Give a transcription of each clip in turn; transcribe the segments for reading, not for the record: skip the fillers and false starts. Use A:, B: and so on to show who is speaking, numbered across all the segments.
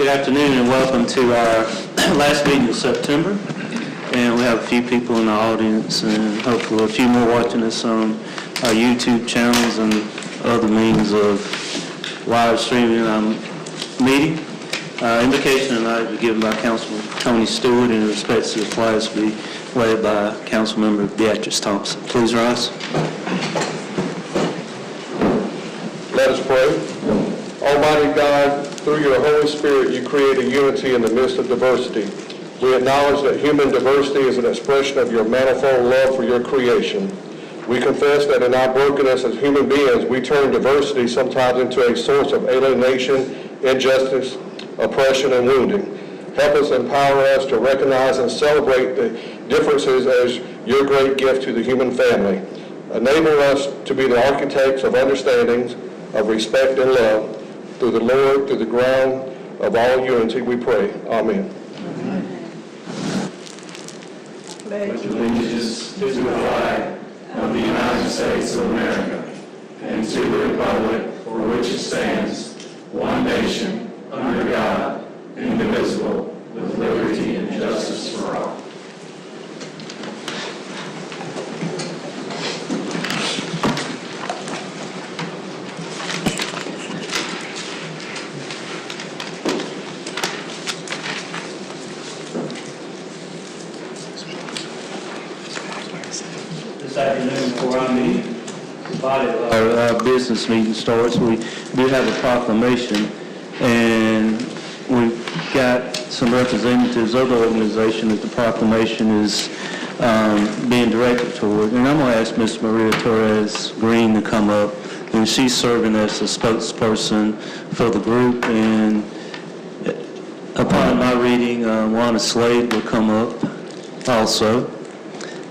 A: Good afternoon and welcome to our last meeting of September. And we have a few people in the audience and hopefully a few more watching us on our YouTube channels and other means of live streaming our meeting. Invocation tonight will be given by Councilman Tony Stewart and in respect to the flags will be led by Councilmember Beatrice Thompson. Please rise.
B: Let us pray. Almighty God, through your Holy Spirit, you create a unity in the midst of diversity. We acknowledge that human diversity is an expression of your manifold love for your creation. We confess that in our brokenness as human beings, we turn diversity sometimes into a source of alienation, injustice, oppression, and wounding. Help us, empower us to recognize and celebrate the differences as your great gift to the human family. Enable us to be the architects of understandings, of respect and love. Through the Lord, through the ground of all unity, we pray. Amen.
C: Pledge allegiance to the flag of the United States of America and to the republic for which it stands, one nation, under God, indivisible, with liberty and justice for all.
A: This afternoon before our business meeting starts, we do have a proclamation, and we've got some representatives of the organization that the proclamation is being directed toward. And I'm going to ask Ms. Maria Torres Green to come up, and she's serving as the spokesperson for the group. And upon my reading, Lana Slade will come up also.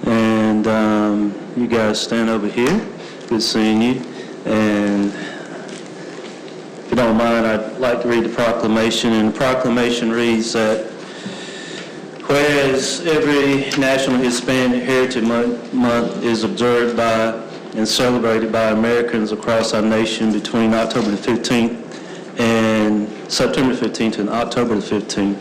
A: And you guys stand over here. Good seeing you. And if you don't mind, I'd like to read the proclamation. And the proclamation reads that whereas every National Hispanic Heritage Month is observed by and celebrated by Americans across our nation between October the 15th and September 15th and October the 15th,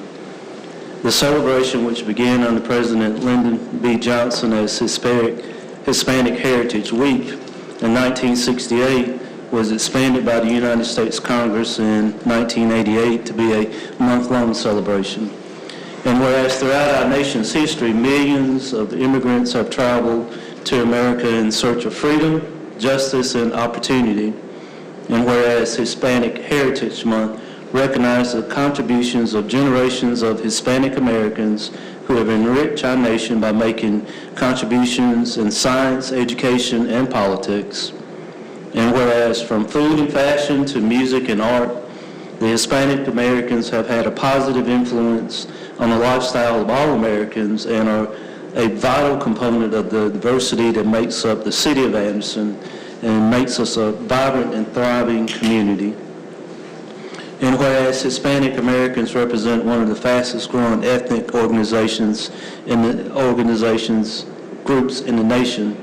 A: the celebration, which began under President Lyndon B. Johnson as Hispanic Heritage Week in 1968, was expanded by the United States Congress in 1988 to be a month-long celebration. And whereas throughout our nation's history, millions of immigrants have traveled to America in search of freedom, justice, and opportunity, and whereas Hispanic Heritage Month recognizes the contributions of generations of Hispanic Americans who have enriched our nation by making contributions in science, education, and politics. And whereas from food and fashion to music and art, the Hispanic Americans have had a positive influence on the lifestyle of all Americans and are a vital component of the diversity that makes up the city of Anderson and makes us a vibrant and thriving community. And whereas Hispanic Americans represent one of the fastest growing ethnic groups in the nation,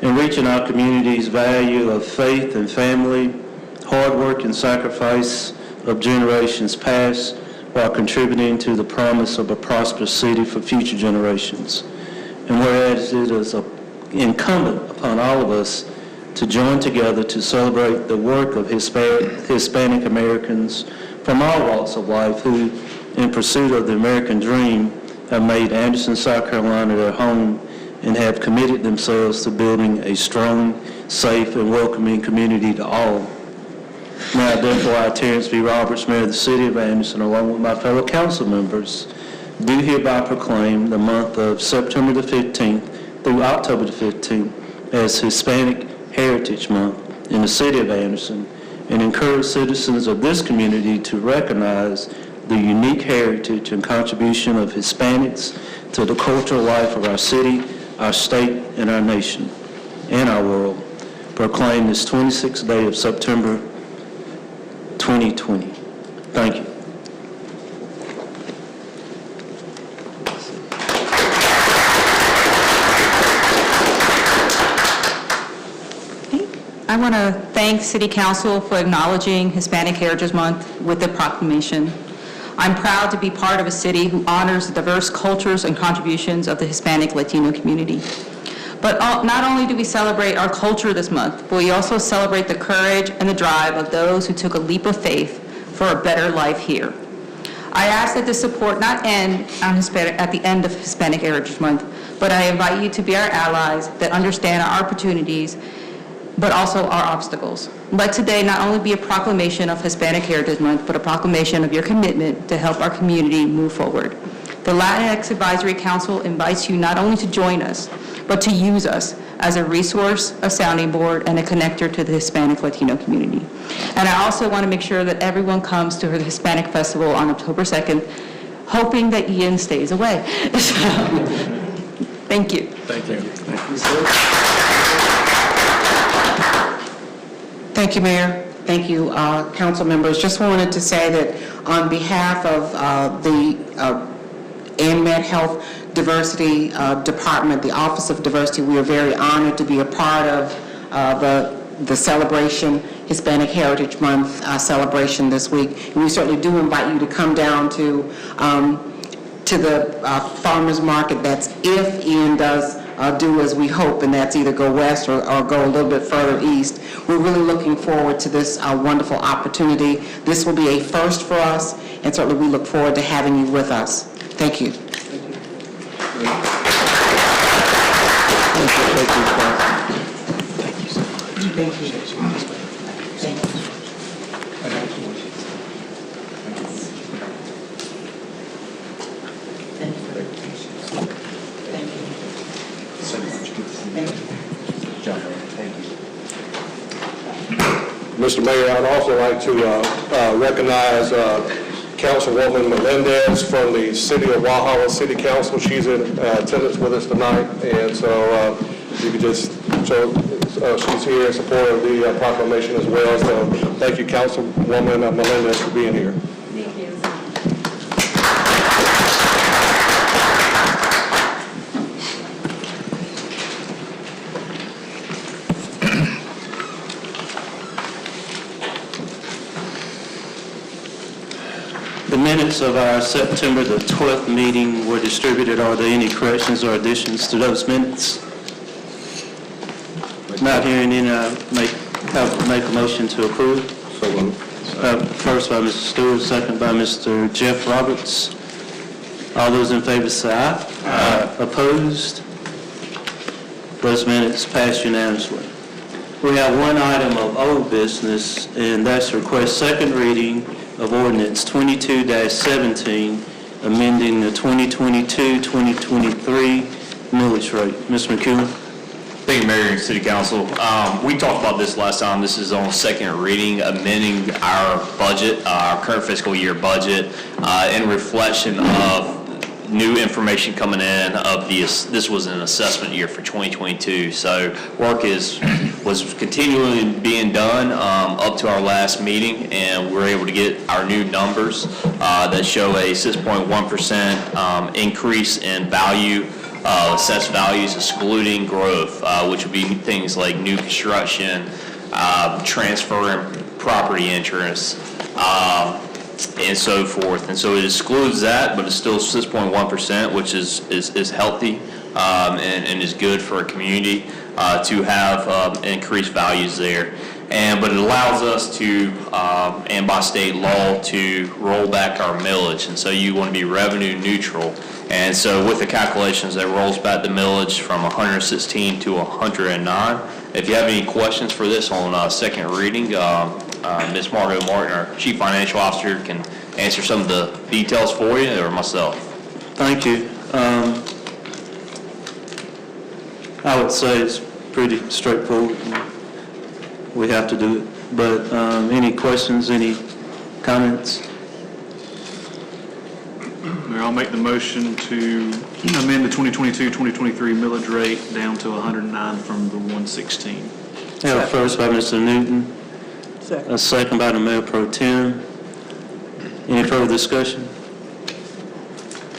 A: in reaching our community's value of faith and family, hard work and sacrifice of generations past, while contributing to the promise of a prosperous city for future generations. And whereas it is incumbent upon all of us to join together to celebrate the work of Hispanic Americans from all walks of life who, in pursuit of the American dream, have made Anderson, South Carolina their home and have committed themselves to building a strong, safe, and welcoming community to all. Now, therefore, I, Terrence B. Roberts, Mayor of the City of Anderson, along with my fellow council members, do hereby proclaim the month of September the 15th through October the 15th as Hispanic Heritage Month in the City of Anderson, and encourage citizens of this community to recognize the unique heritage and contribution of Hispanics to the cultural life of our city, our state, and our nation, and our world. Proclaim this 26th day of September 2020. Thank you.
D: I want to thank City Council for acknowledging Hispanic Heritage Month with the proclamation. I'm proud to be part of a city who honors the diverse cultures and contributions of the Hispanic Latino community. But not only do we celebrate our culture this month, but we also celebrate the courage and the drive of those who took a leap of faith for a better life here. I ask that this support not end at the end of Hispanic Heritage Month, but I invite you to be our allies that understand our opportunities, but also our obstacles. Let today not only be a proclamation of Hispanic Heritage Month, but a proclamation of your commitment to help our community move forward. The Latinx Advisory Council invites you not only to join us, but to use us as a resource, a sounding board, and a connector to the Hispanic Latino community. And I also want to make sure that everyone comes to the Hispanic Festival on October 2nd, hoping that Ian stays away. Thank you.
C: Thank you.
E: Thank you, Mayor. Thank you, council members. Just wanted to say that on behalf of the ANMED Health Diversity Department, the Office of Diversity, we are very honored to be a part of the celebration, Hispanic Heritage Month celebration this week. And we certainly do invite you to come down to the farmers market. That's if Ian does do as we hope, and that's either go west or go a little bit further east. We're really looking forward to this wonderful opportunity. This will be a first for us, and certainly we look forward to having you with us. Thank you. Thank you.
B: Mr. Mayor, I'd also like to recognize Councilwoman Melendez from the City of Walhalla City Council. She's in attendance with us tonight, and so you could just show she's here in support of the proclamation as well. So thank you, Councilwoman Melendez, for being here.
D: Thank you.
A: The minutes of our September the 12th meeting were distributed. Are there any corrections or additions to those minutes? Not hearing any, make a motion to approve.
B: So moved.
A: First by Mr. Stewart, second by Mr. Jeff Roberts. All those in favor say aye. Aye. Opposed? Those minutes pass unanimously. We have one item of old business, and that's to request second reading of ordinance 22-17, amending the 2022-2023 millage rate. Mr. McEwen.
F: Thank you, Mayor and City Council. We talked about this last time. This is on second reading, amending our budget, our current fiscal year budget, in reflection of new information coming in of this was an assessment year for 2022. So work was continually being done up to our last meeting, and we're able to get our new numbers that show a 6.1% increase in value, assessed values excluding growth, which would be things like new construction, transfer property interest, and so forth. And so it excludes that, but it's still 6.1%, which is healthy and is good for a community to have increased values there. But it allows us to, and by state law, to roll back our millage. And so you want to be revenue neutral. And so with the calculations, that rolls back the millage from 116 to 109. If you have any questions for this on second reading, Ms. Margo Martin, our Chief Financial Officer, can answer some of the details for you, or myself.
A: Thank you. I would say it's pretty straightforward. We have to do it. But any questions, any comments?
G: Mayor, I'll make the motion to amend the 2022-2023 millage rate down to 109 from the 116.
A: I have a first by Mr. Newton, a second by the Mayor Pro Tem. Any further discussion?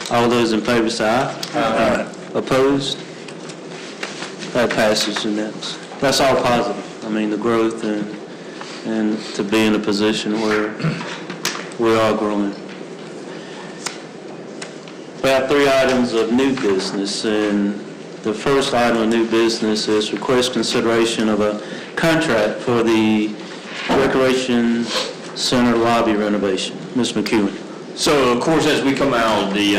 A: All those in favor say aye. Aye. Opposed? That passes unanimously. That's all positive. I mean, the growth and to be in a position where we are growing. We have 3 items of new business, and the first item of new business is request consideration of a contract for the Recreation Center lobby renovation. Ms. McEwen.
F: So, of course, as we come out of the,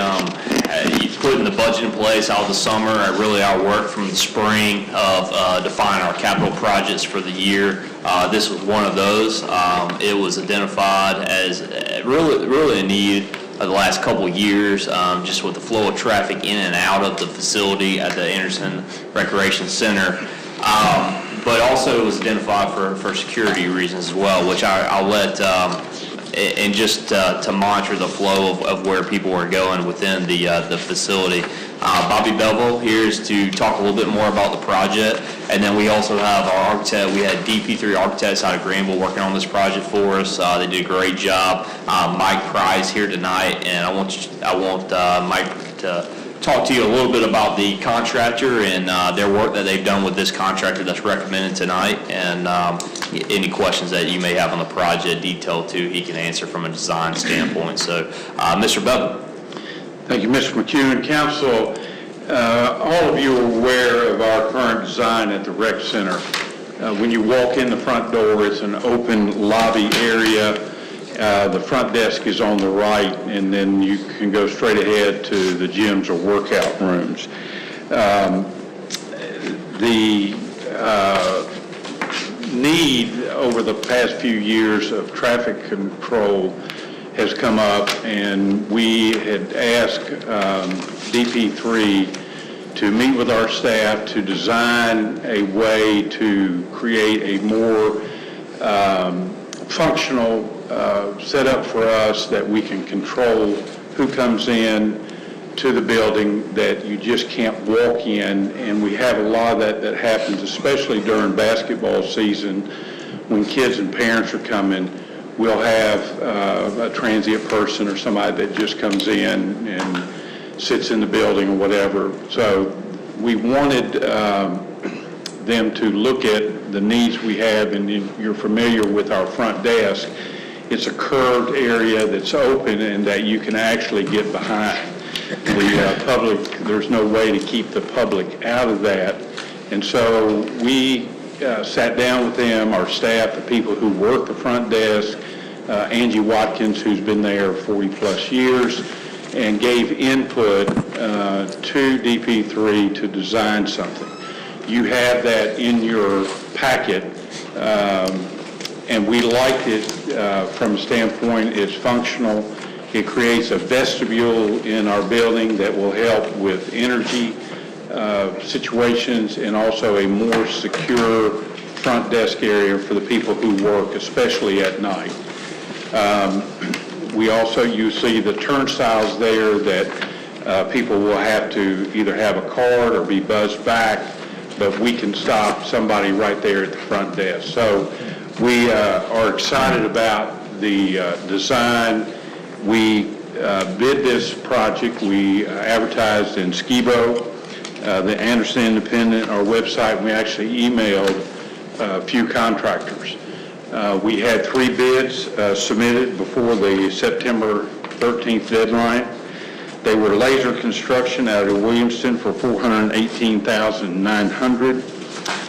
F: putting the budget in place out of the summer, really our work from the spring of defining our capital projects for the year, this was one of those. It was identified as really a need of the last couple of years, just with the flow of traffic in and out of the facility at the Anderson Recreation Center. But also it was identified for security reasons as well, which I'll let, and just to monitor the flow of where people are going within the facility. Bobby Bevel here is to talk a little bit more about the project, and then we also have our architect. We had DP3 Architects out of Greenville working on this project for us. They did a great job. Mike Price here tonight, and I want Mike to talk to you a little bit about the contractor and their work that they've done with this contractor that's recommended tonight, and any questions that you may have on the project detailed too, he can answer from a design standpoint. So, Mr. Bevel.
H: Thank you, Mr. McEwen. Council, all of you are aware of our current design at the rec center. When you walk in the front door, it's an open lobby area. The front desk is on the right, and then you can go straight ahead to the gyms or workout rooms. The need over the past few years of traffic control has come up, and we had asked DP3 to meet with our staff to design a way to create a more functional setup for us that we can control who comes in to the building, that you just can't walk in. And we have a lot of that happens, especially during basketball season when kids and parents are coming. We'll have a transient person or somebody that just comes in and sits in the building or whatever. So we wanted them to look at the needs we have, and you're familiar with our front desk. It's a curved area that's open and that you can actually get behind. The public, there's no way to keep the public out of that. And so we sat down with them, our staff, the people who work the front desk, Angie Watkins, who's been there 40 plus years, and gave input to DP3 to design something. You have that in your packet, and we liked it from a standpoint it's functional. It creates a vestibule in our building that will help with energy situations, and also a more secure front desk area for the people who work, especially at night. We also, you see the turnstiles there that people will have to either have a card or be buzzed back, but we can stop somebody right there at the front desk. So we are excited about the design. We bid this project. We advertised in Skibo, the Anderson Independent, our website. We actually emailed a few contractors. We had 3 bids submitted before the September 13th deadline. They were Laser Construction out of Williamston for $418,900,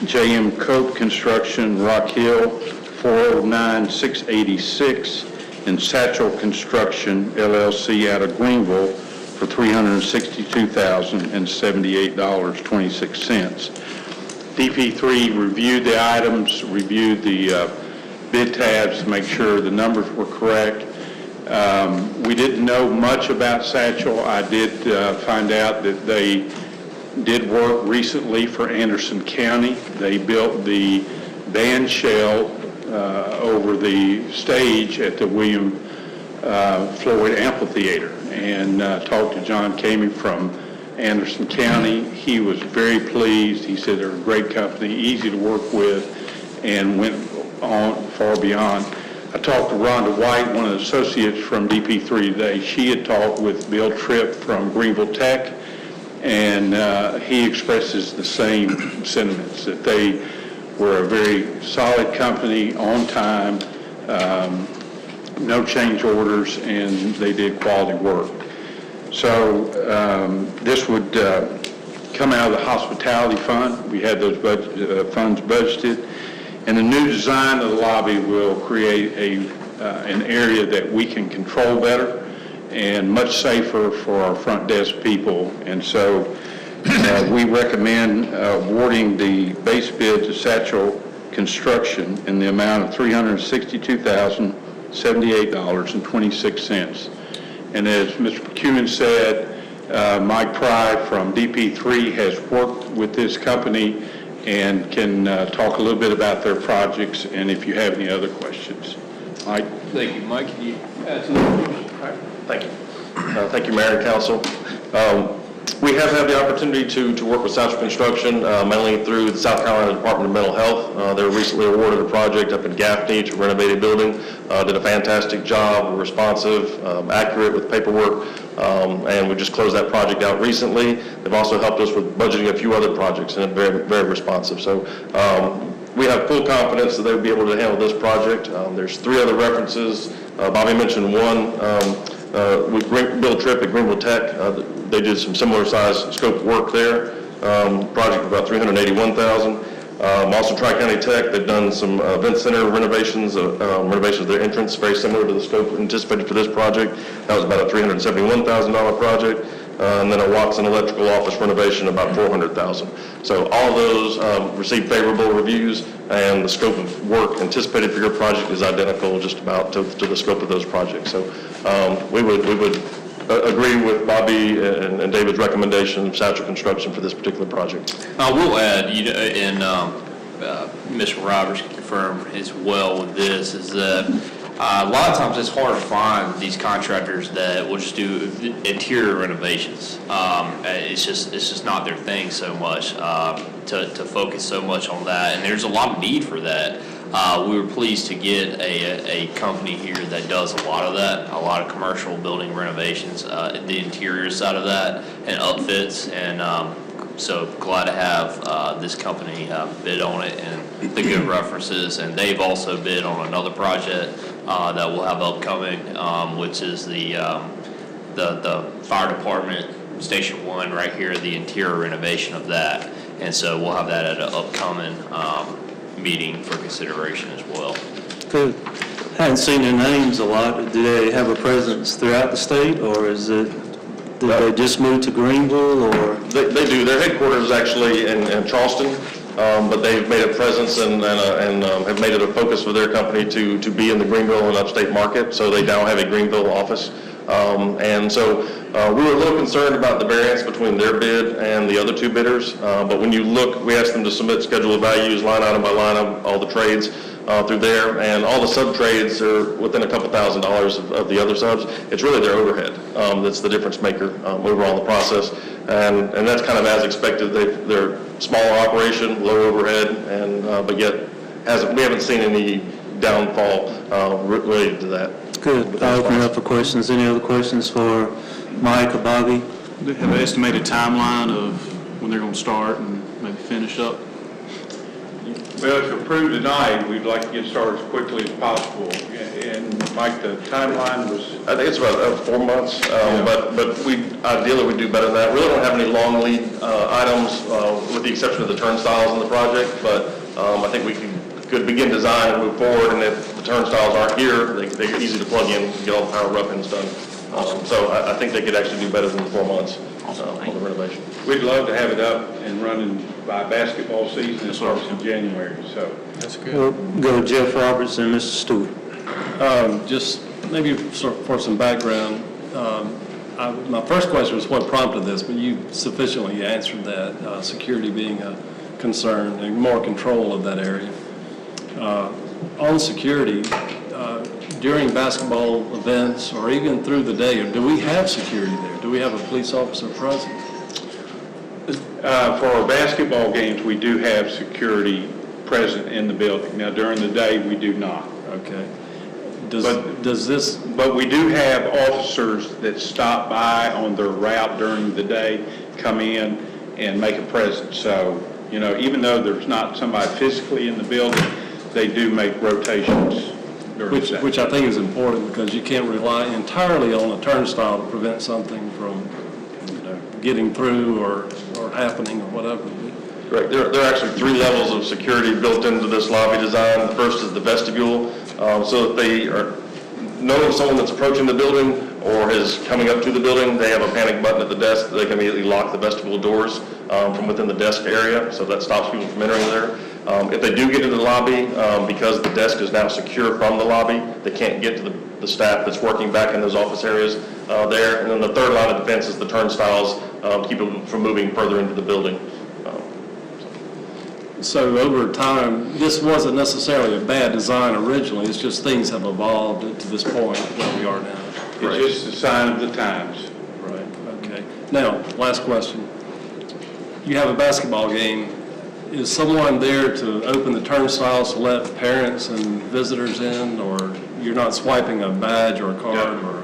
H: J.M. Cope Construction, Rock Hill, $409,686, and Satchel Construction, LLC, out of Greenville for $362,078.26. DP3 reviewed the items, reviewed the bid tabs to make sure the numbers were correct. We didn't know much about Satchel. I did find out that they did work recently for Anderson County. They built the band shell over the stage at the William Floyd Amphitheater, and talked to John Kamey from Anderson County. He was very pleased. He said they're a great company, easy to work with, and went on far beyond. I talked to Rhonda White, one of the associates from DP3 today. She had talked with Bill Tripp from Greenville Tech, and he expresses the same sentiments, that they were a very solid company, on time, no change orders, and they did quality work. So this would come out of the hospitality fund. We had those funds budgeted. And the new design of the lobby will create an area that we can control better and much safer for our front desk people. And so we recommend awarding the base bid to Satchel Construction in the amount of $362,078.26. And as Mr. McEwen said, Mike Pry from DP3 has worked with this company and can talk a little bit about their projects, and if you have any other questions. Mike?
I: Thank you. Mike, can you add to that?
J: Thank you. Thank you, Mayor and Council. We have had the opportunity to work with Satchel Construction, mainly through the South Carolina Department of Mental Health. They were recently awarded a project up in Gaffney to renovate a building. Did a fantastic job, responsive, accurate with paperwork, and we just closed that project out recently. They've also helped us with budgeting a few other projects, and very, very responsive. So we have full confidence that they'll be able to handle this project. There's 3 other references. Bobby mentioned one with Bill Tripp at Greenville Tech. They did some similar size scope work there. Project of about $381,000. Also Tri-County Tech, they've done some event center renovations of their entrance, very similar to the scope anticipated for this project. That was about a $371,000 project. And then a Watson Electrical office renovation, about $400,000. So all of those received favorable reviews, and the scope of work anticipated for your project is identical just about to the scope of those projects. So we would agree with Bobby and David's recommendation of Satchel Construction for this particular project.
F: I will add, and Mr. Roberts can confirm as well with this, is that a lot of times it's hard to find these contractors that will just do interior renovations. It's just not their thing so much to focus so much on that, and there's a lot of need for that. We were pleased to get a company here that does a lot of that, a lot of commercial building renovations, the interior side of that, and upfits, and so glad to have this company bid on it and the good references. And they've also bid on another project that we'll have upcoming, which is the fire department, Station 1 right here, the interior renovation of that. And so we'll have that at an upcoming meeting for consideration as well.
A: Good. Hadn't seen their names a lot. Do they have a presence throughout the state, or did they just move to Greenville, or?
J: They do. Their headquarters is actually in Charleston, but they've made a presence and have made it a focus for their company to be in the Greenville and upstate market. So they now have a Greenville office. And so we were a little concerned about the variance between their bid and the other 2 bidders. But when you look, we asked them to submit schedule of values, line item by line item, all the trades through there, and all the sub-trades are within a couple $1,000s of the other subs. It's really their overhead that's the difference maker overall in the process. And that's kind of as expected. They're a smaller operation, low overhead, and but yet we haven't seen any downfall related to that.
A: Good. I'll open it up for questions. Any other questions for Mike or Bobby?
G: Do they have an estimated timeline of when they're going to start and maybe finish up?
H: Well, if approved tonight, we'd like to get started as quickly as possible. And Mike, the timeline was?
J: I think it's about 4 months, but ideally we do better than that. We really don't have any long lead items, with the exception of the turnstiles in the project, but I think we could begin design and move forward, and if the turnstiles aren't here, they're easy to plug in, get all the power rough ends done. So I think they could actually do better than the 4 months on the renovation.
H: We'd love to have it up and running by basketball season. It starts in January, so.
I: That's good.
A: We'll go Jeff Roberts and Mr. Stewart.
K: Just maybe for some background, my first question was what prompted this, but you sufficiently answered that, security being a concern and more control of that area. On security, during basketball events or even through the day, do we have security there? Do we have a police officer present?
H: For our basketball games, we do have security present in the building. Now, during the day, we do not.
K: Okay. Does this?
H: But we do have officers that stop by on their route during the day, come in and make a presence. So, even though there's not somebody physically in the building, they do make rotations during the day.
K: Which I think is important, because you can't rely entirely on a turnstile to prevent something from, getting through or happening or whatever.
J: Correct. There are actually 3 levels of security built into this lobby design. The first is the vestibule, so if they know of someone that's approaching the building or is coming up to the building, they have a panic button at the desk. They can immediately lock the vestibule doors from within the desk area, so that stops people from entering there. If they do get into the lobby, because the desk is now secure from the lobby, they can't get to the staff that's working back in those office areas there. And then the third line of defense is the turnstiles, keep them from moving further into the building.
K: So over time, this wasn't necessarily a bad design originally, it's just things have evolved to this point where we are now.
H: It's just a sign of the times.
K: Right, okay. Now, last question. You have a basketball game. Is someone there to open the turnstiles to let parents and visitors in, or you're not swiping a badge or a card? Or?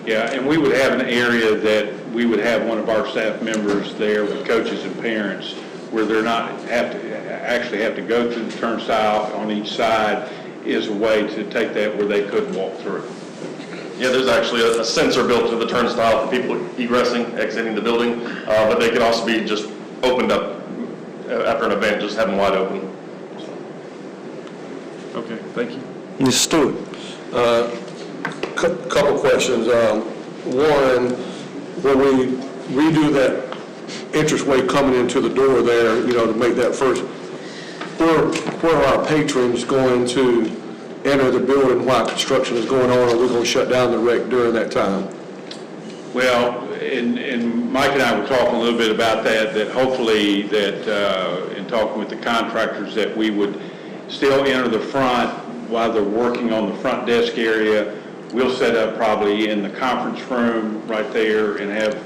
H: Yeah, and we would have an area that we would have one of our staff members there with coaches and parents, where they're not actually have to go through the turnstile on each side, is a way to take that where they could walk through.
J: Yeah, there's actually a sensor built to the turnstile for people egressing, exiting the building, but they can also be just opened up after an event, just have them wide open.
K: Okay, thank you.
B: Mr. Stewart. Couple questions. One, when we redo that entranceway coming into the door there, to make that first, where are our patrons going to enter the building while construction is going on, or we're going to shut down the rec during that time?
H: Well, and Mike and I were talking a little bit about that hopefully that, in talking with the contractors, that we would still enter the front while they're working on the front desk area. We'll set up probably in the conference room right there and have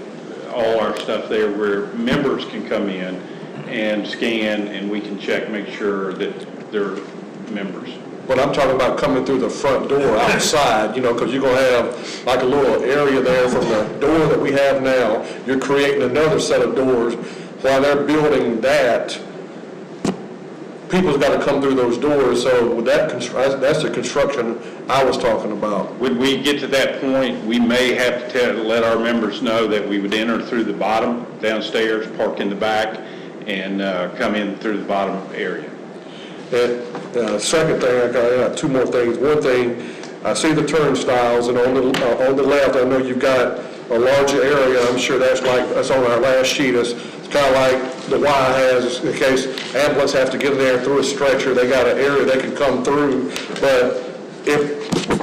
H: all our stuff there where members can come in and scan, and we can check, make sure that they're members.
B: But I'm talking about coming through the front door outside, because you're going to have like a little area there from the door that we have now. You're creating another set of doors. While they're building that, people's got to come through those doors. So with that, that's the construction I was talking about.
H: When we get to that point, we may have to let our members know that we would enter through the bottom downstairs, park in the back, and come in through the bottom area.
B: And second thing, I got 2 more things. One thing, I see the turnstiles, and on the left, I know you've got a larger area. I'm sure that's on our last sheet. It's kind of like the Y has, in case ambulance have to get in there through a stretcher. They got an area they can come through. But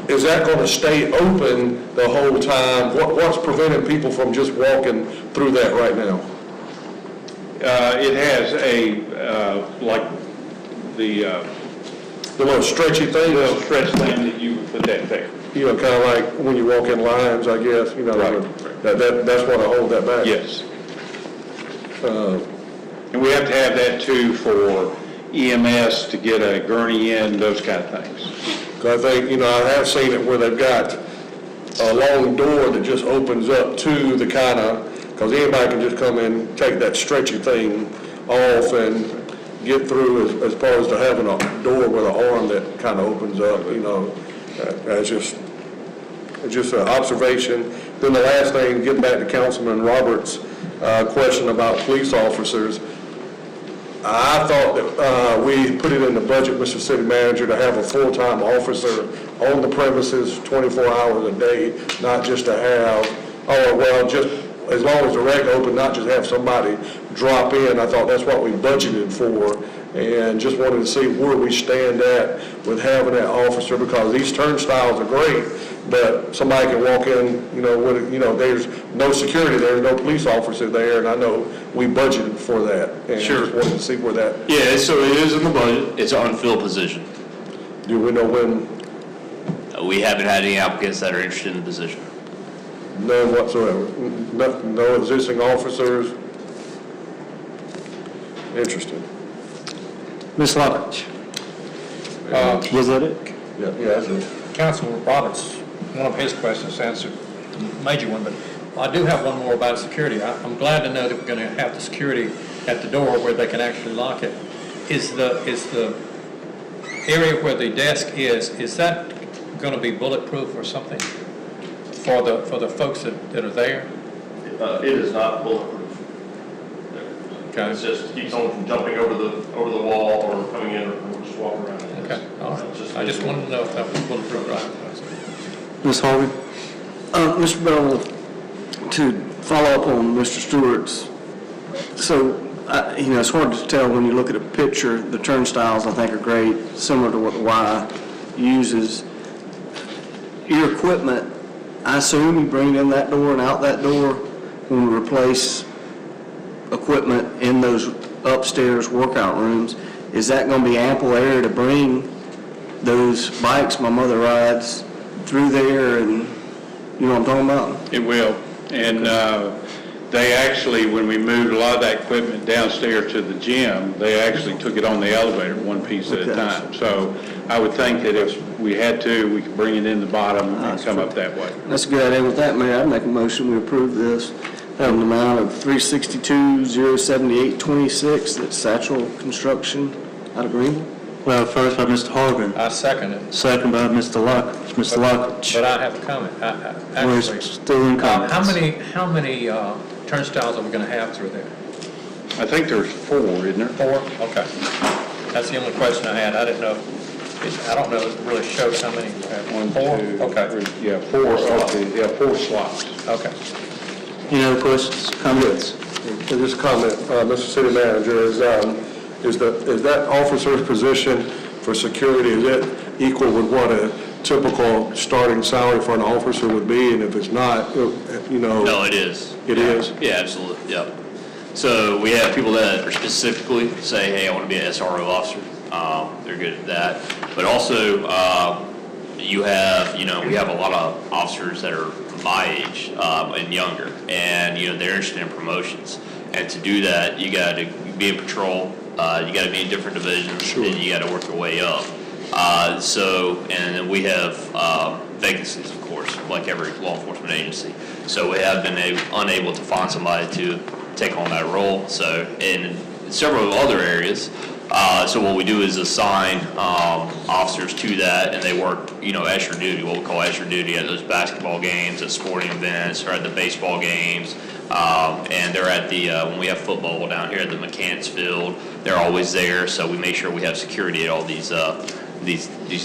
B: is that going to stay open the whole time? What's preventing people from just walking through that right now?
H: It has like the
B: little stretchy thing?
H: The little stretch thing that you put that there.
B: Kind of like when you walk in lines, I guess,
H: Right.
B: That's what I hold that back.
H: Yes. And we have to have that too for EMS to get a gurney in, those kind of things.
B: Because I think, I have seen it where they've got a long door that just opens up to the because anybody can just come in, take that stretchy thing off and get through, as opposed to having a door with an arm that kind of opens up, That's just an observation. Then the last thing, getting back to Councilman Roberts' question about police officers, I thought that we put it in the budget, Mr. City Manager, to have a full-time officer on the premises 24 hours a day, not just to have, just as long as the rec open, not just have somebody drop in. I thought that's what we budgeted for, and just wanted to see where we stand at with having that officer, because these turnstiles are great, but somebody can walk in, there's no security there, no police officer there, and I know we budgeted for that. And
F: Sure.
B: just wanted to see where that,
F: Yeah, so it is in the budget. It's an unfilled position.
B: do we know when?
F: We haven't had any applicants that are interested in the position.
B: None whatsoever. No existing officers? Interesting.
A: Ms. Lodge? Was that it?
B: Yeah, that's it.
L: Councilman Roberts, one of his questions answered, the major one, but I do have one more about security. I'm glad to know that we're going to have the security at the door where they can actually lock it. Is the area where the desk is that going to be bulletproof or something for the folks that are there?
J: It is not bulletproof.
L: Okay.
J: It just keeps someone from jumping over the wall or coming in or just walking around.
L: Okay, all right. I just wanted to know if that was bulletproof, right?
A: Ms. Harvey?
M: Mr. Bell, to follow up on Mr. Stewart's, so, it's hard to tell when you look at a picture. The turnstiles, I think, are great, similar to what the Y uses. Your equipment, I assume you bring in that door and out that door when we replace equipment in those upstairs workout rooms. Is that going to be ample area to bring those bikes my mother rides through there, and you know what I'm talking about?
H: It will. And they actually, when we moved a lot of that equipment downstairs to the gym, they actually took it on the elevator one piece at a time. So I would think that if we had to, we could bring it in the bottom and come up that way.
M: That's a good idea. With that, Mayor, I'd make a motion we approve this. Have an amount of $362,078.26. That's Satchel Construction out of Greenville.
A: Well, first by Mr. Harvin,
L: I second it,
A: second by Mr. Lockridge. Mr. Lockridge,
L: but I have a comment.
A: we're
L: Actually,
A: still in comments.
L: how many turnstiles are we going to have through there?
H: I think there's 4, isn't there?
L: 4? Okay. That's the only question I had. I didn't know, I don't know if it really shows how many we have.
H: 1,
L: 4?
H: 2,
L: Okay.
H: 3, yeah, 4 slots.
L: Okay.
A: Any other questions, comments?
B: Just a comment, Mr. City Manager, is that officer's position for security, is it equal with what a typical starting salary for an officer would be? And if it's not,
F: No, it is.
B: It is?
F: Yeah, absolutely, yep. So we have people that are specifically say, hey, I want to be an SRO officer. They're good at that. But also, we have a lot of officers that are my age and younger, and, they're interested in promotions. And to do that, you got to be in patrol, you got to be in different divisions, and you got to work your way up. And then we have vacancies, of course, like every law enforcement agency. So we have been unable to find somebody to take on that role. So in several other areas, so what we do is assign officers to that, and they work, extra duty, what we call extra duty at those basketball games, at sporting events, or at the baseball games. And they're at when we have football down here at the McCants Field, they're always there. So we make sure we have security at all these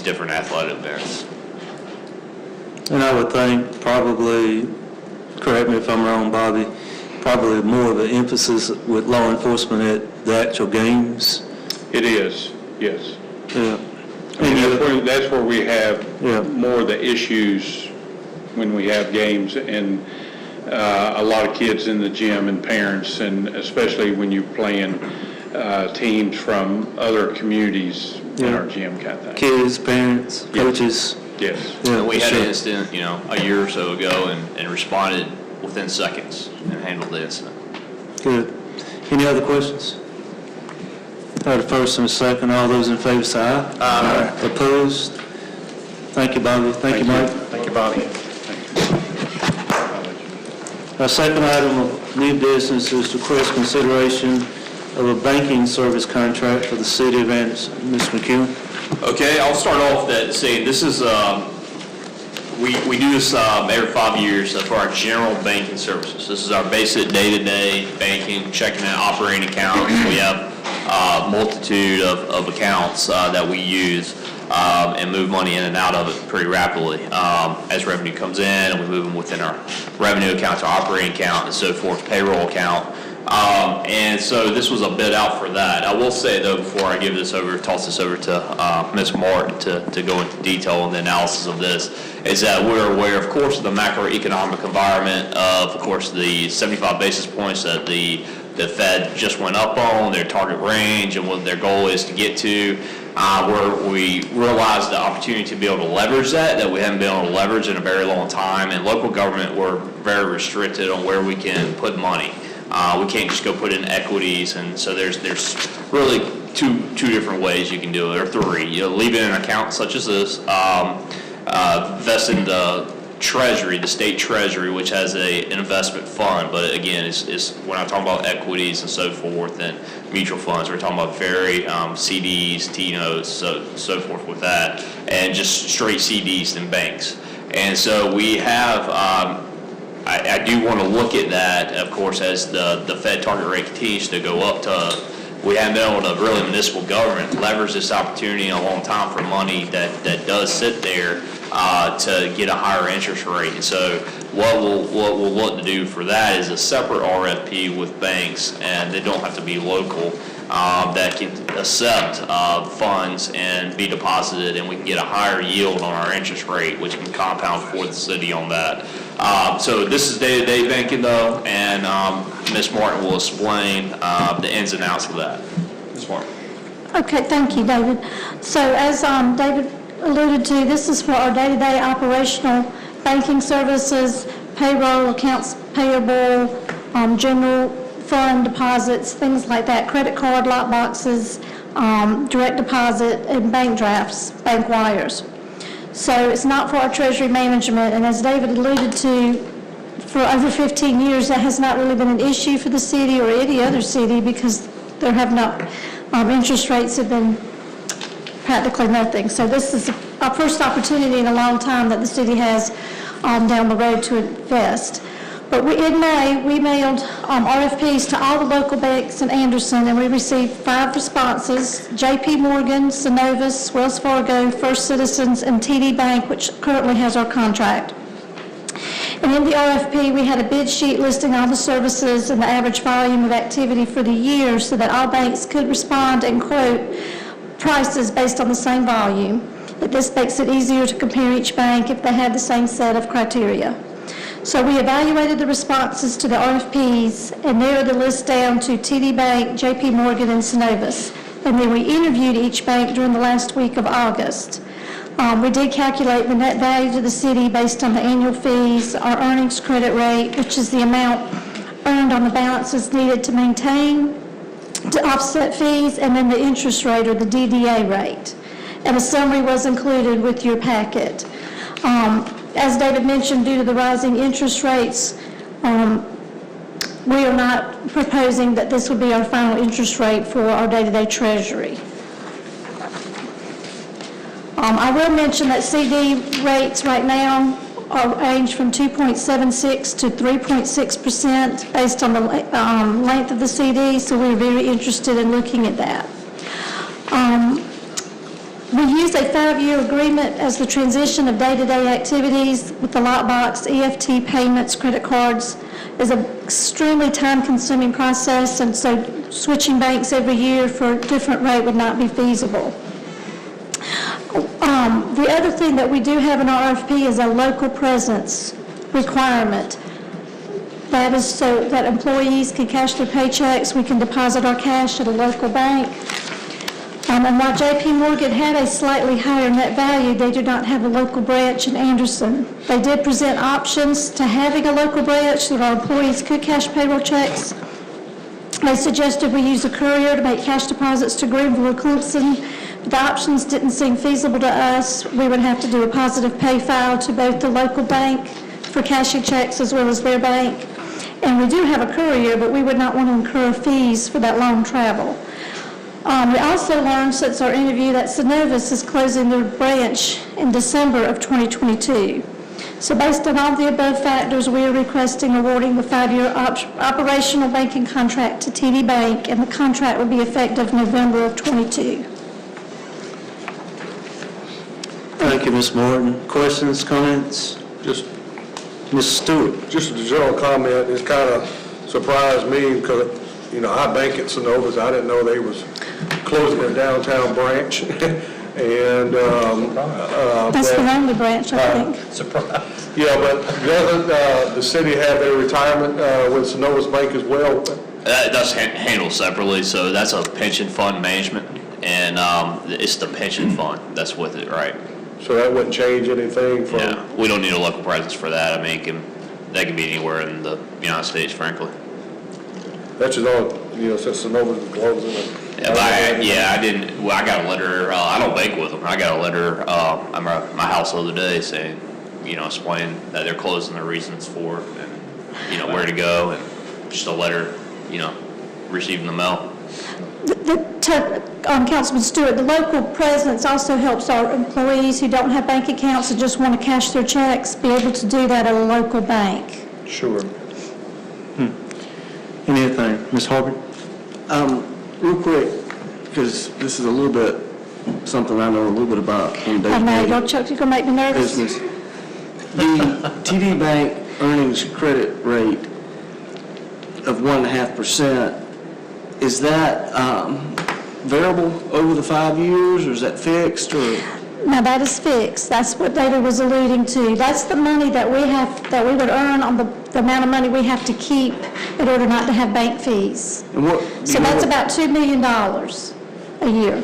F: different athletic events.
A: And I would think probably, correct me if I'm wrong, Bobby, probably more of an emphasis with law enforcement at the actual games.
H: It is, yes.
A: Yeah.
H: And that's where we have
A: Yeah.
H: more of the issues when we have games, and a lot of kids in the gym and parents, and especially when you're playing teams from other communities in
A: Yeah.
H: our gym kind of thing.
A: Kids, parents, coaches.
H: Yes.
A: Yeah,
F: And we
A: for
F: had
A: sure.
F: an incident, a year or so ago, and responded within seconds and handled the incident.
A: Good. Any other questions? Heard a first and a second. All those in favor say aye. Aye. Opposed? Thank you, Bobby. Thank you, Mike.
L: Thank you, Bobby.
A: Our second item of new business is to request consideration of a banking service contract for the city of Anderson. Ms. McEwen?
F: Okay, I'll start off that saying this is, we do this every 5 years for our general banking services. This is our basic day-to-day banking, checking and operating accounts. We have a multitude of accounts that we use and move money in and out of it pretty rapidly. As revenue comes in, we move them within our revenue account to operating account and so forth, payroll account. And so this was a bid out for that. I will say, though, before I toss this over to Ms. Martin to go into detail on the analysis of this, is that we're aware, of course, of the macroeconomic environment of course, the 75 basis points that the Fed just went up on, their target range, and what their goal is to get to. Where we realized the opportunity to be able to leverage that we haven't been able to leverage in a very long time. And local government, we're very restricted on where we can put money. We can't just go put in equities, and so there's really two different ways you can do it, or three. Leave it in an account such as this, invest in the Treasury, the state Treasury, which has an investment fund, but again, we're not talking about equities and so forth and mutual funds. We're talking about very CDs, T-notes, so forth with that, and just straight CDs and banks. And so we have, I do want to look at that, of course, as the Fed target rate continues to go up to, we haven't been able to really, municipal government leverage this opportunity in a long time for money that does sit there to get a higher interest rate. And so what we'll look to do for that is a separate RFP with banks, and they don't have to be local, that can accept funds and be deposited, and we can get a higher yield on our interest rate, which can compound for the city on that. So this is day-to-day banking though, and Ms. Martin will explain the ins and outs of that. Ms. Martin.
N: Okay, thank you, David. So as David alluded to, this is for our day-to-day operational banking services, payroll, accounts payable, general fund deposits, things like that, credit card, lock boxes, direct deposit, and bank drafts, bank wires. So it's not for our treasury management, and as David alluded to, for over 15 years, that has not really been an issue for the city or any other city because there have not, interest rates have been practically nothing. So this is our first opportunity in a long time that the city has down the road to invest. But in May, we mailed RFPs to all the local banks in Anderson, and we received 5 responses: J.P. Morgan, Synovus, Wells Fargo, First Citizens, and TD Bank, which currently has our contract. And in the RFP, we had a bid sheet listing all the services and the average volume of activity for the year so that all banks could respond and quote prices based on the same volume. This makes it easier to compare each bank if they had the same set of criteria. So we evaluated the responses to the RFPs and narrowed the list down to TD Bank, J.P. Morgan, and Synovus. And then we interviewed each bank during the last week of August. We did calculate the net value to the city based on the annual fees, our earnings credit rate, which is the amount earned on the balances needed to maintain, to offset fees, and then the interest rate or the DDA rate. And a summary was included with your packet. As David mentioned, due to the rising interest rates, we are not proposing that this would be our final interest rate for our day-to-day treasury. I will mention that CD rates right now range from 2.76 to 3.6% based on the length of the CD, so we're very interested in looking at that. We use a 5-year agreement as the transition of day-to-day activities with the lockbox, EFT payments, credit cards is an extremely time-consuming process, and so switching banks every year for a different rate would not be feasible. The other thing that we do have in our RFP is a local presence requirement. That is so that employees can cash their paychecks, we can deposit our cash at a local bank. And while J.P. Morgan had a slightly higher net value, they do not have a local branch in Anderson. They did present options to having a local branch so that our employees could cash payroll checks. They suggested we use a courier to make cash deposits to Greenville or Clemson. The options didn't seem feasible to us. We would have to do a positive pay file to both the local bank for cashing checks as well as their bank. And we do have a courier, but we would not want to incur fees for that long travel. We also learned since our interview that Synovus is closing their branch in December of 2022. So based on all the above factors, we are requesting awarding the 5-year operational banking contract to TD Bank, and the contract will be effective November of 22.
A: Thank you, Ms. Martin. Questions, comments?
B: Just
A: Ms. Stewart?
B: Just a general comment, it's kind of surprised me because, you know, I bank at Synovus. I didn't know they was closing their downtown branch. And
N: That's the only branch, I think.
L: Surprise.
B: yeah, but doesn't the city have their retirement with Synovus Bank as well?
F: That's handled separately, so that's a pension fund management, and it's the pension fund that's with it, right?
B: So that wouldn't change anything from...
F: Yeah, we don't need a local presence for that. I mean, that can be anywhere in the United States, frankly.
B: That's just all, you know, since Synovus is closing.
F: I got a letter, I don't bank with them. I got a letter at my house the other day saying explain that they're closed and their reasons for it, and, where to go, and just a letter, received in the mail.
N: Councilman Stewart, the local presence also helps our employees who don't have bank accounts and just want to cash their checks be able to do that at a local bank.
A: Sure. Anything, Ms. Harvey?
M: Real quick, because this is a little bit, something I know a little bit about on
N: I know,
M: day-to-day
N: y'all Chuck, you're going to make me nervous.
M: business. The TD Bank earnings credit rate of 1.5%, is that variable over the 5 years, or is that fixed, or?
N: Now, that is fixed. That's what David was alluding to. That's the money that we would earn on the amount of money we have to keep in order not to have bank fees.
M: And what?
N: So that's about $2 million a year.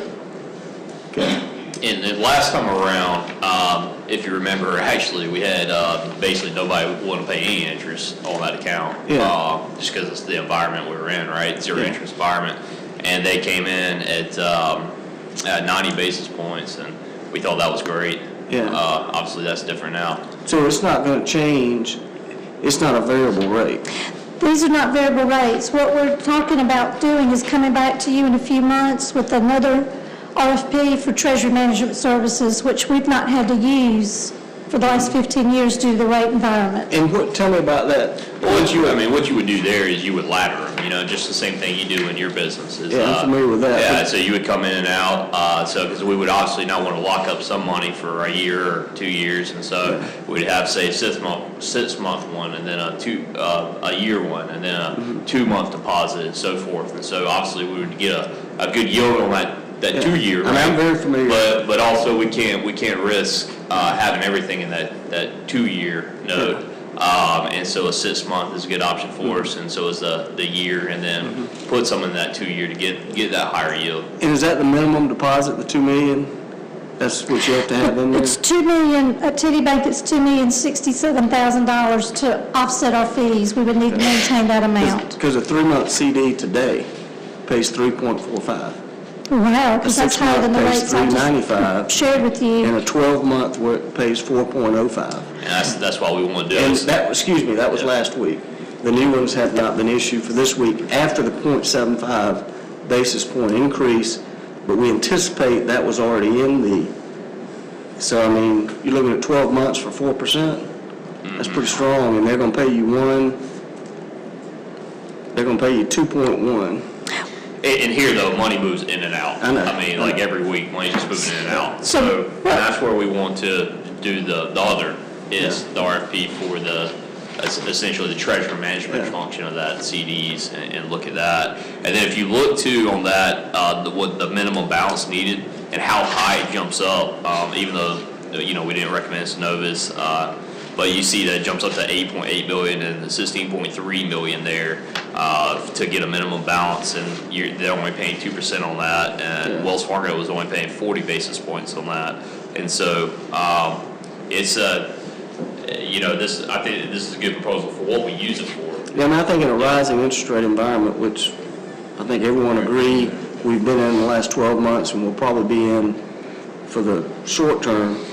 M: Okay.
F: And the last time around, if you remember, actually, we had basically nobody wanted to pay any interest on that account.
M: Yeah.
F: Just because it's the environment we were in, right? Zero interest environment. And they came in at 90 basis points, and we thought that was great.
M: Yeah.
F: Obviously, that's different now.
M: So it's not going to change, it's not a variable rate?
N: These are not variable rates. What we're talking about doing is coming back to you in a few months with another RFP for treasury management services, which we've not had to use for the last 15 years due to the rate environment.
M: And tell me about that.
F: Well, what you would do there is you would ladder them, just the same thing you do in your business.
M: Yeah, I'm familiar with that.
F: Yeah, so you would come in and out, because we would obviously not want to lock up some money for a year or 2 years, and so we'd have, say, a 6 month one, and then a year one, and then a 2 month deposit, and so forth. And so obviously we would get a good yield on that 2 year.
M: I mean, I'm very familiar.
F: But also we can't risk having everything in that 2 year note. And so a 6 month is a good option for us, and so is the year, and then put some in that 2 year to get that higher yield.
M: And is that the minimum deposit, the $2 million? That's what you have to have in there?
N: It's $2 million, at TD Bank, it's $2,067,000 to offset our fees. We would need to maintain that amount.
M: Because a 3-month CD today pays 3.45.
N: Wow, because that's higher than the rates I
M: $3.95.
N: just shared with you.
M: And a 12-month pays 4.05.
F: And that's why we want to do
M: And
F: it.
M: that was last week. The new ones have not been issued for this week after the 0.75 basis point increase, but we anticipate that was already in so I mean, you're looking at 12 months for 4%? That's pretty strong, and they're going to pay you 2.1.
F: And here, though, money moves in and out.
M: I know.
F: Like every week, money's just moving in and out. So and that's where we want to do the other, is the RFP for essentially the treasury management function of that, CDs, and look at that. And then if you look, too, on that, what the minimum balance needed and how high it jumps up, even though, we didn't recommend Synovus, but you see that it jumps up to $8.8 billion and the $16.3 million there to get a minimum balance, and they're only paying 2% on that, and Wells Fargo was only paying 40 basis points on that, and so it's I think this is a good proposal for what we use it for.
M: Yeah, I mean, I think in a rising interest rate environment, which I think everyone agree we've been in the last 12 months and we'll probably be in for the short term,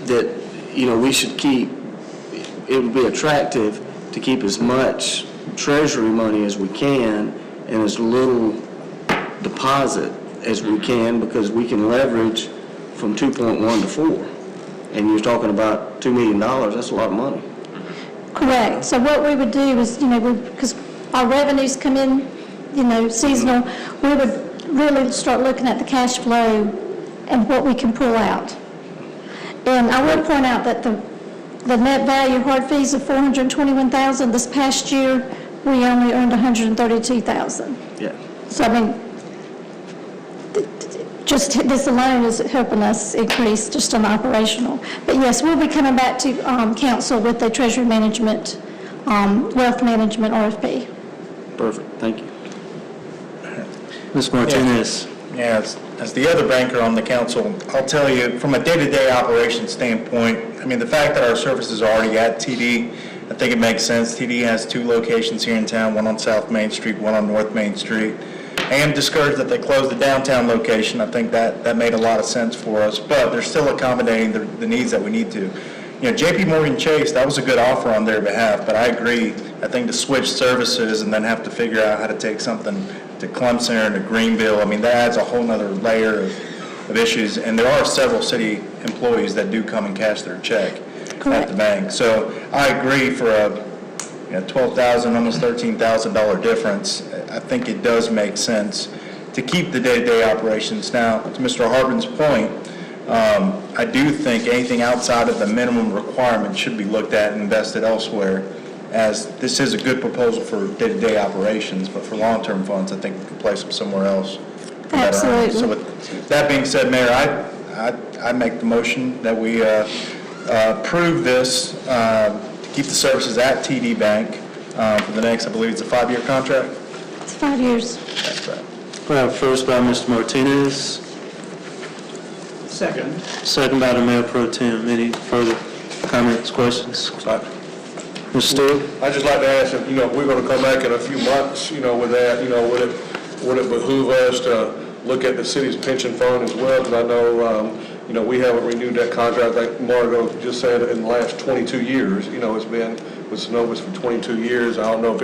M: that, we should keep, it would be attractive to keep as much treasury money as we can and as little deposit as we can, because we can leverage from 2.1 to 4. And you're talking about $2 million, that's a lot of money.
N: Correct. So what we would do is, because our revenues come in, seasonal, we would really start looking at the cash flow and what we can pull out. And I will point out that the net value hard fees of $421,000 this past year, we only earned $132,000.
M: Yeah.
N: So, I mean, just this alone is helping us increase just on operational. But yes, we'll be coming back to council with the treasury management, wealth management RFP.
M: Perfect, thank you.
A: Ms. Martinez?
O: Yeah, as the other banker on the council, I'll tell you, from a day-to-day operation standpoint, I mean, the fact that our services are already at TD, I think it makes sense. TD has 2 locations here in town, one on South Main Street, one on North Main Street. I am discouraged that they closed the downtown location. I think that made a lot of sense for us, but they're still accommodating the needs that we need to. JP Morgan Chase, that was a good offer on their behalf, but I agree. I think to switch services and then have to figure out how to take something to Clemson or to Greenville, I mean, that adds a whole nother layer of issues. And there are several city employees that do come and cash their check at the bank. So I agree for a $12,000, almost $13,000 difference. I think it does make sense to keep the day-to-day operations. Now, to Mr. Harbin's point, I do think anything outside of the minimum requirement should be looked at and invested elsewhere, as this is a good proposal for day-to-day operations, but for long-term funds, I think we can place them somewhere else.
N: Absolutely.
O: So with that being said, Mayor, I make the motion that we approve this to keep the services at TD Bank for the next, I believe it's a 5-year contract.
N: It's 5 years.
O: That's right.
A: We have first by Mr. Martinez,
M: Second.
A: second by the Mayor Pro Tem. Any further comments, questions? Mr. Stewart?
B: I'd just like to ask if, we're going to come back in a few months, with that, would it behoove us to look at the city's pension fund as well? Because I know, we haven't renewed that contract, like Margot just said, in the last 22 years. It's been with Synovus for 22 years. I don't know if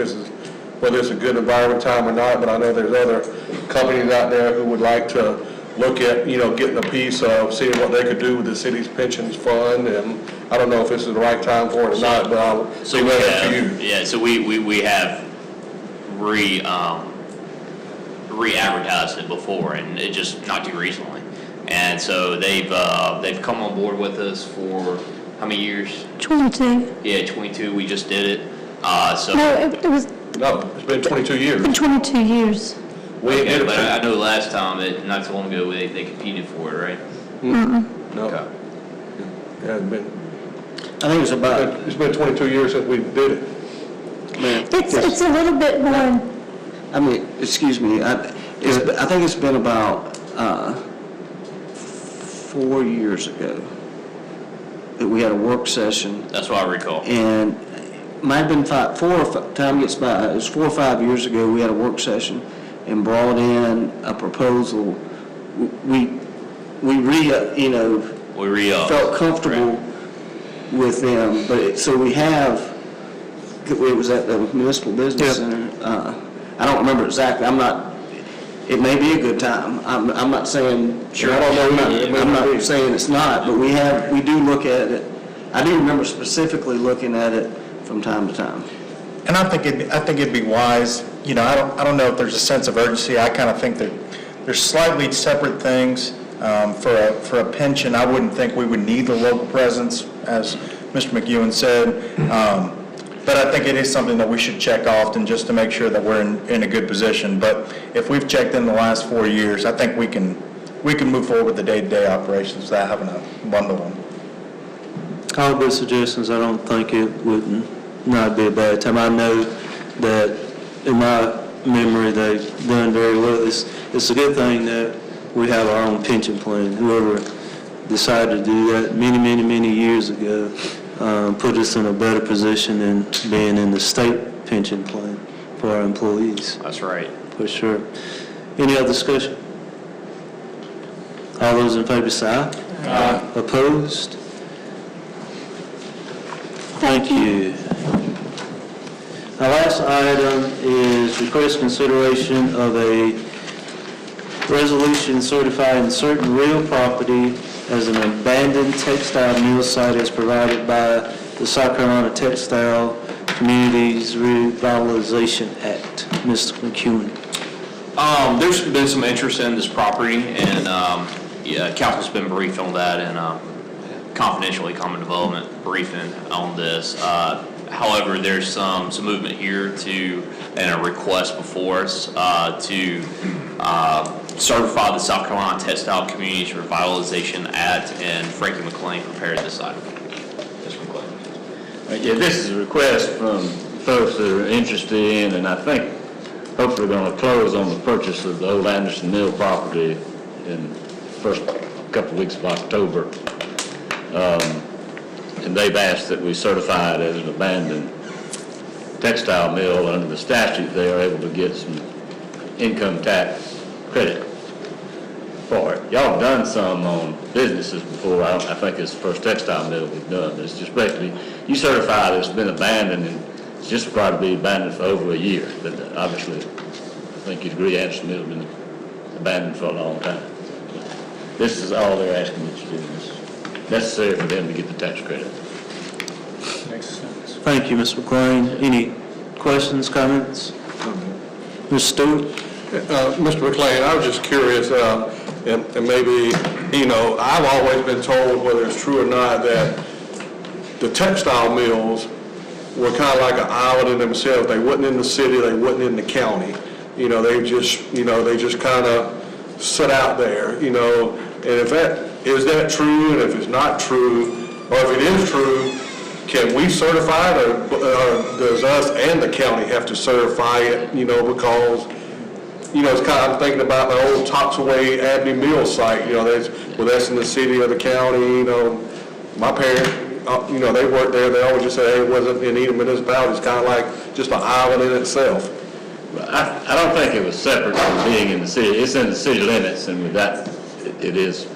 B: whether it's a good environment time or not, but I know there's other companies out there who would like to look at, getting a piece of seeing what they could do with the city's pensions fund. And I don't know if this is the right time for it or not, but I'll leave that up to you.
F: Yeah, so we have re-advertised it before, and it just not too recently. And so they've come on board with us for how many years?
N: 22.
F: Yeah, 22. We just did it.
B: No, it's been 22 years.
N: Been 22 years.
F: Okay, but I know last time, not too long ago, they competed for it, right?
B: No.
F: Okay.
B: It hasn't been.
M: I think it's about,
B: It's been 22 years since we did it.
M: man,
N: It's a little bit more,
M: I mean, excuse me, I think it's been about 4 years ago that we had a work session,
F: That's what I recall.
M: and might have been time gets by, it was 4 or 5 years ago, we had a work session and brought in a proposal. We felt comfortable with them, but so we have, it was at the Municipal Business Center. I don't remember exactly, it may be a good time. I'm not saying,
B: Sure. I don't know.
M: I'm not saying it's not, but we do look at it. I do remember specifically looking at it from time to time.
O: And I think it'd be wise, I don't know if there's a sense of urgency. I kind of think that there's slightly separate things. For a pension, I wouldn't think we would need the local presence, as Mr. McEwen said. But I think it is something that we should check often just to make sure that we're in a good position. But if we've checked in the last 4 years, I think we can move forward with the day-to-day operations without having to bundle them.
A: All good suggestions. I don't think it would not be a bad time. I know that in my memory they've done very well. It's a good thing that we have our own pension plan. Whoever decided to do that many years ago put us in a better position than being in the state pension plan for our employees.
F: That's right.
A: For sure. Any other discussion? All those in favor say aye. Aye. Opposed? Thank you. Our last item is request consideration of a resolution certifying certain real property as an abandoned textile mill site as provided by the South Carolina Textile Communities Revitalization Act. Mr. McEwen.
F: There's been some interest in this property, and council's been briefed on that, and confidentially common development briefing on this. However, there's some movement here and a request before us to certify the South Carolina Textile Communities Revitalization Act, and Frankie McLean prepared this item. Mr. McLean.
I: Yeah, this is a request from folks that are interested in, and I think hopefully going to close on the purchase of the old Anderson Mill property in the first couple of weeks of October. And they've asked that we certify it as an abandoned textile mill. Under the statute, they are able to get some income tax credit for it. y'all have done some on businesses before. I think it's the first textile mill we've done. It's just basically, you certify that it's been abandoned, and it's just required to be abandoned for over a year. But obviously, I think you'd agree Anderson Mill's been abandoned for a long time. This is all they're asking you to do. It's necessary for them to get the tax credit.
L: Makes sense.
A: Thank you, Mr. McLean. Any questions, comments? Ms. Stewart?
B: Mr. McLean, I was just curious, and maybe, I've always been told, whether it's true or not, that the textile mills were kind of like an island in themselves. They wasn't in the city, they wasn't in the county. They just kind of sit out there, and is that true? And if it's not true, or if it is true, can we certify it, or does us and the county have to certify it, because, it's kind of, I'm thinking about the old Toxaway Avenue Mill site, that's in the city or the county, my parents, they worked there, they always just said, hey, it wasn't in either municipality, it's kind of like just an island in itself.
I: I don't think it was separate from being in the city. It's in the city limits, and with that, it is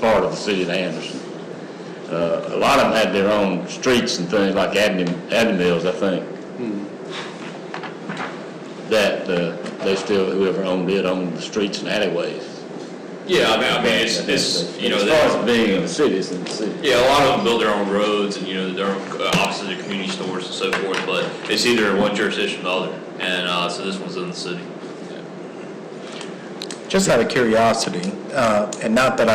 I: part of the city of Anderson. A lot of them had their own streets and things like Avenue Mills, I think. That they still, whoever owned it, owned the streets and alleyways.
F: Yeah, I mean, it's
I: As far as being in the city, it's in the city.
F: Yeah, a lot of them build their own roads and, their own offices and community stores and so forth, but it's either in one jurisdiction or the other. And so this one's in the city.
O: Just out of curiosity, and not that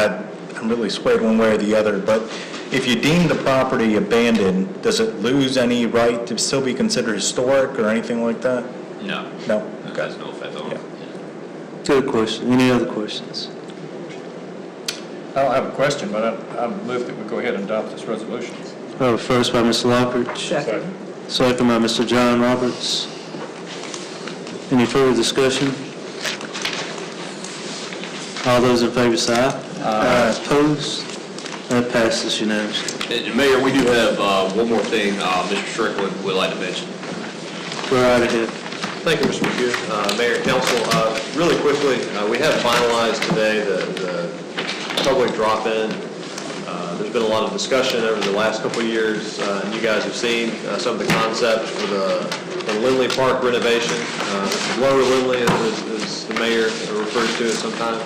O: I'm really swayed one way or the other, but if you deem the property abandoned, does it lose any right to still be considered historic or anything like that?
F: No.
O: No?
F: That has no effect on it.
A: Good question. Any other questions?
L: I don't have a question, but I move that we go ahead and adopt this resolution.
A: First by Mr. Lockridge. Second by Mr. John Roberts. Any further discussion? All those in favor say aye. Aye. Opposed? That passes unanimously.
F: And Mayor, we do have one more thing Mr. Strickland would like to mention.
A: Go right ahead.
P: Thank you, Mr. McHugh. Mayor and Council, really quickly, we have finalized today the public drop-in. There's been a lot of discussion over the last couple of years, and you guys have seen some of the concepts for the Lindley Park renovation. Lower Lindley, as the mayor refers to it sometimes.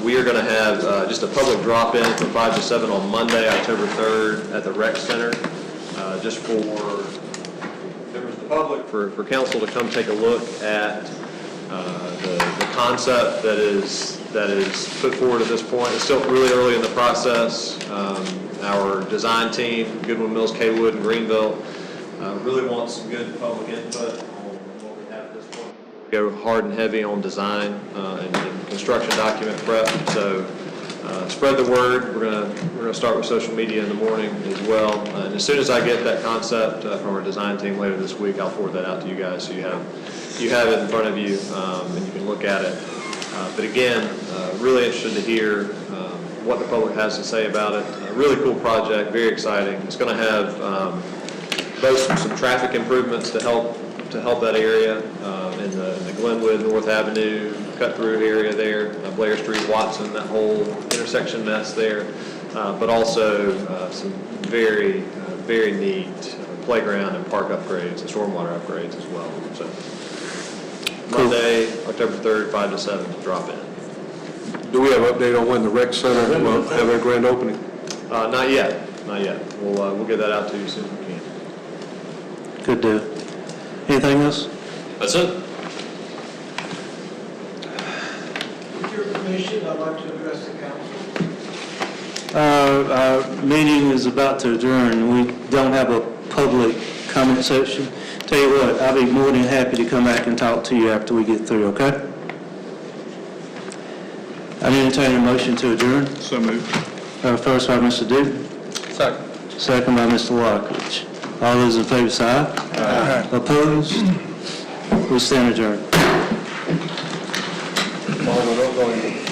P: We are going to have just a public drop-in from 5 to 7 on Monday, October 3rd at the Rec Center, just for members of the public, for council to come take a look at the concept that is put forward at this point. It's still really early in the process. Our design team, Goodwin Mills, Kaywood, and Greenville, really wants some good public input on what we have at this point. Go hard and heavy on design and construction document prep. So spread the word. We're gonna start with social media in the morning as well. And as soon as I get that concept from our design team later this week, I'll forward that out to you guys so you have it in front of you and you can look at it. But again, really interested to hear what the public has to say about it. A really cool project, very exciting. It's going to have both some traffic improvements to help that area in the Glenwood, North Avenue, cut-through area there, Blair Street, Watson, that whole intersection mess there, but also some very, very neat playground and park upgrades and stormwater upgrades as well. So Monday, October 3rd, 5 to 7, drop in.
B: Do we have an update on when the rec center will have their grand opening?
P: Not yet. We'll get that out to you as soon as we can.
A: Good deal. Anything else?
F: That's it.
Q: With your permission, I'd like to address the council.
A: Our meeting is about to adjourn. We don't have a public comment section. Tell you what, I'll be more than happy to come back and talk to you after we get through, okay? I entertain a motion to adjourn.
G: So moved.
A: First by Mr. Duke.
L: Second.
A: Second by Mr. Lockridge. All those in favor say aye. Aye. Opposed? We stand adjourned.
B: Don't go anywhere.